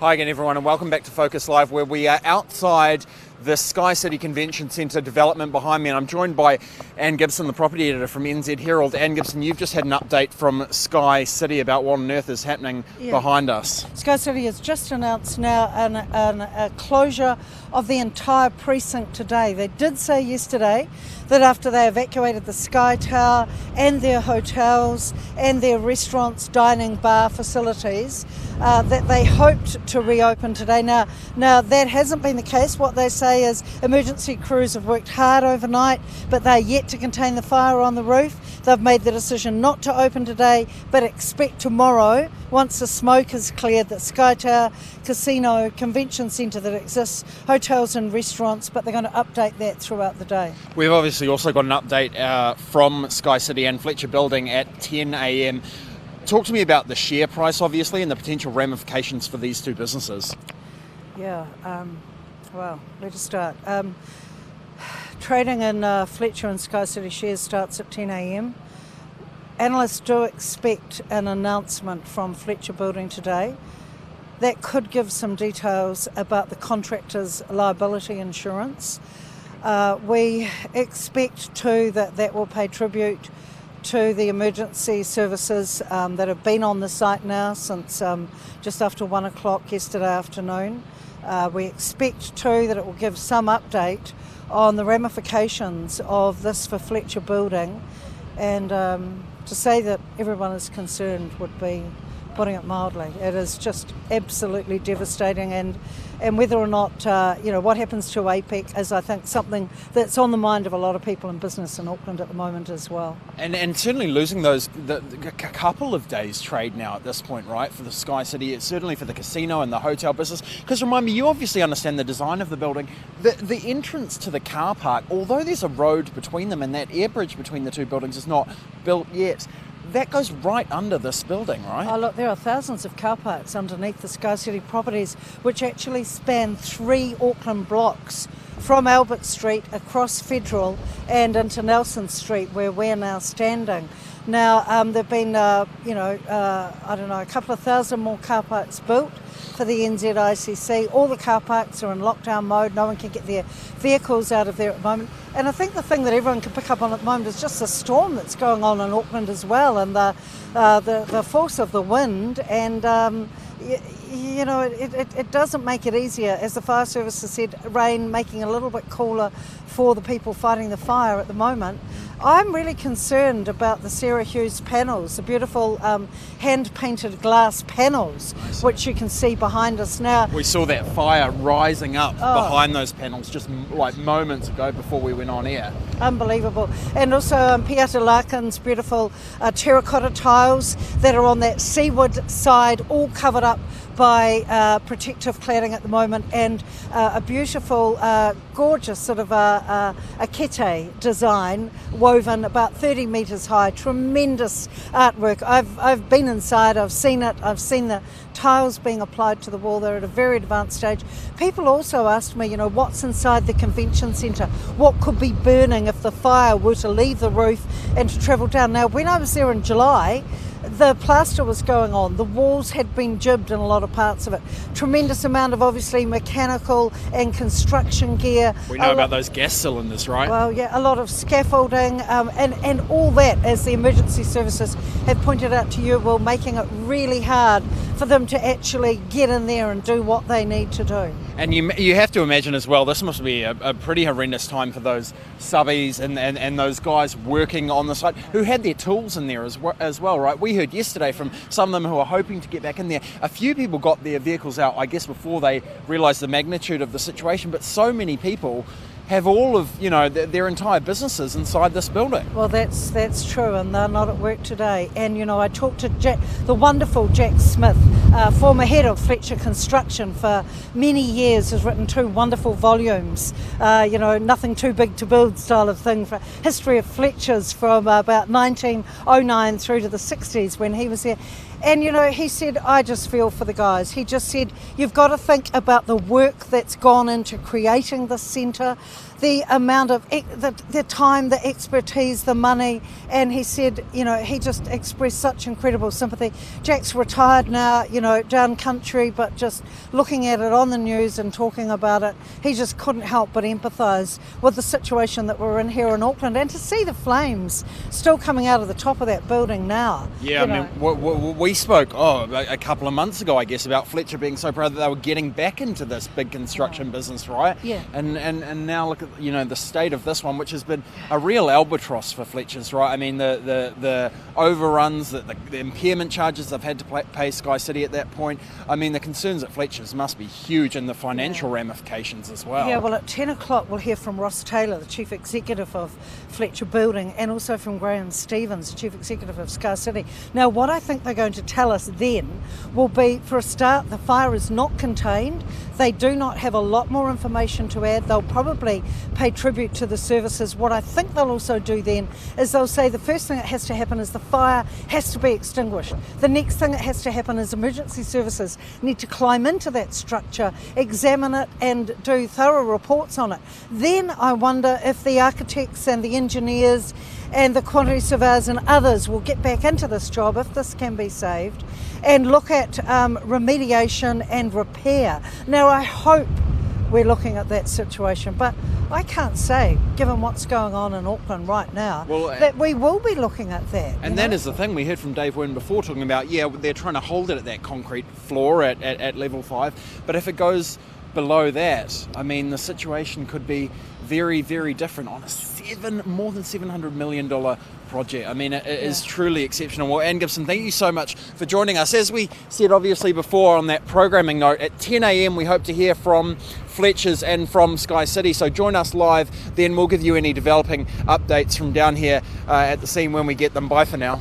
Hi again everyone and welcome back to Focus Live, where we are outside the SkyCity Convention Centre development behind me, and I'm joined by Anne Gibson, the property editor from NZ Herald. Anne Gibson, you've just had an update from SkyCity about what on earth is happening behind us. SkyCity has just announced now a closure of the entire precinct today. They did say yesterday that after they evacuated the Sky Tower and their hotels and their restaurants, dining, bar facilities, that they hoped to reopen today. Now that hasn't been the case. What they say is emergency crews have worked hard overnight, but they're yet to contain the fire on the roof. They've made the decision not to open today, but expect tomorrow, once the smoke is cleared, that Sky Tower, casino, convention centre that exists, hotels and restaurants, but they're going to update that throughout the day. We've obviously also got an update from SkyCity and Fletcher Building at 10 a.m. Talk to me about the share price, obviously, and the potential ramifications for these two businesses. Well, where to start? Trading in Fletcher and SkyCity shares starts at 10 a.m. Analysts do expect an announcement from Fletcher Building today that could give some details about the contractor's liability insurance. We expect too that will pay tribute to the emergency services that have been on the site now since just after 1 o'clock yesterday afternoon. We expect too that it will give some update on the ramifications of this for Fletcher Building, and to say that everyone is concerned would be putting it mildly. It is just absolutely devastating, and whether or not what happens to APEC is, I think, something that's on the mind of a lot of people in business in Auckland at the moment as well. And certainly losing the couple of days trade now at this point, right, for the SkyCity, it's certainly for the casino and the hotel business. Because remind me, you obviously understand the design of the building. The entrance to the car park, although there's a road between them and that air bridge between the two buildings is not built yet, that goes right under this building, right? Oh, look, there are thousands of car parks underneath the SkyCity properties, which actually span 3 Auckland blocks from Albert Street across Federal and into Nelson Street, where we're now standing. Now, there have been, a couple of thousand more car parks built for the NZICC. All the car parks are in lockdown mode. No one can get their vehicles out of there at the moment. And I think the thing that everyone can pick up on at the moment is just the storm that's going on in Auckland as well, and the force of the wind. And it doesn't make it easier. As the fire service has said, rain making it a little bit cooler for the people fighting the fire at the moment. I'm really concerned about the Sarah Hughes panels, the beautiful hand-painted glass panels, which you can see behind us now. We saw that fire rising up behind those panels just like moments ago before we went on air. Unbelievable. And also Piata Larkin's beautiful terracotta tiles that are on that seaward side, all covered up by protective cladding at the moment, and a beautiful, gorgeous sort of a kete design woven about 30 metres high. Tremendous artwork. I've been inside, I've seen it, I've seen the tiles being applied to the wall. They're at a very advanced stage. People also asked me, what's inside the convention centre? What could be burning if the fire were to leave the roof and to travel down? Now, when I was there in July, the plaster was going on. The walls had been jibbed in a lot of parts of it. Tremendous amount of, obviously, mechanical and construction gear. We know about those gas cylinders, right? Well, yeah, a lot of scaffolding and all that, as the emergency services have pointed out to you, making it really hard for them to actually get in there and do what they need to do. And you have to imagine as well, this must be a pretty horrendous time for those subbies and those guys working on the site who had their tools in there as well, right? We heard yesterday from some of them who are hoping to get back in there. A few people got their vehicles out, I guess, before they realised the magnitude of the situation, but so many people have all of their entire businesses inside this building. Well, that's true, and they're not at work today. And I talked to the wonderful Jack Smith, former head of Fletcher Construction for many years, has written 2 wonderful volumes. Nothing too big to build style of thing, for history of Fletcher's from about 1909 through to the 60s when he was there. And, he said, I just feel for the guys. He just said, you've got to think about the work that's gone into creating this centre, the amount of the time, the expertise, the money. And he said, he just expressed such incredible sympathy. Jack's retired now, down country, but just looking at it on the news and talking about it, he just couldn't help but empathise with the situation that we're in here in Auckland, and to see the flames still coming out of the top of that building now. Yeah, we spoke a couple of months ago, I guess, about Fletcher being so proud that they were getting back into this big construction business, right? Yeah. And now look at the state of this one, which has been a real albatross for Fletcher's, right? I mean, the overruns, the impairment charges they've had to pay SkyCity at that point. I mean, the concerns at Fletcher's must be huge, and the financial ramifications as well. Yeah, well, at 10 o'clock we'll hear from Ross Taylor, the Chief Executive of Fletcher Building, and also from Graham Stevens, the Chief Executive of SkyCity. Now, what I think they're going to tell us then will be, for a start, the fire is not contained. They do not have a lot more information to add. They'll probably pay tribute to the services. What I think they'll also do then is they'll say the first thing that has to happen is the fire has to be extinguished. The next thing that has to happen is emergency services need to climb into that structure, examine it and do thorough reports on it. Then I wonder if the architects and the engineers and the quantity surveyors and others will get back into this job, if this can be saved, and look at remediation and repair. Now, I hope we're looking at that situation, but I can't say, given what's going on in Auckland right now, that we will be looking at that. And that is the thing. We heard from Dave Wynn before talking about, they're trying to hold it at that concrete floor at level 5, but if it goes below that, I mean, the situation could be very, very different on a more than $700 million project. I mean, it is truly exceptional. Well, Anne Gibson, thank you so much for joining us. As we said, obviously, before on that programming note, at 10 a.m. we hope to hear from Fletcher's and from SkyCity. So join us live, then we'll give you any developing updates from down here at the scene when we get them. Bye for now.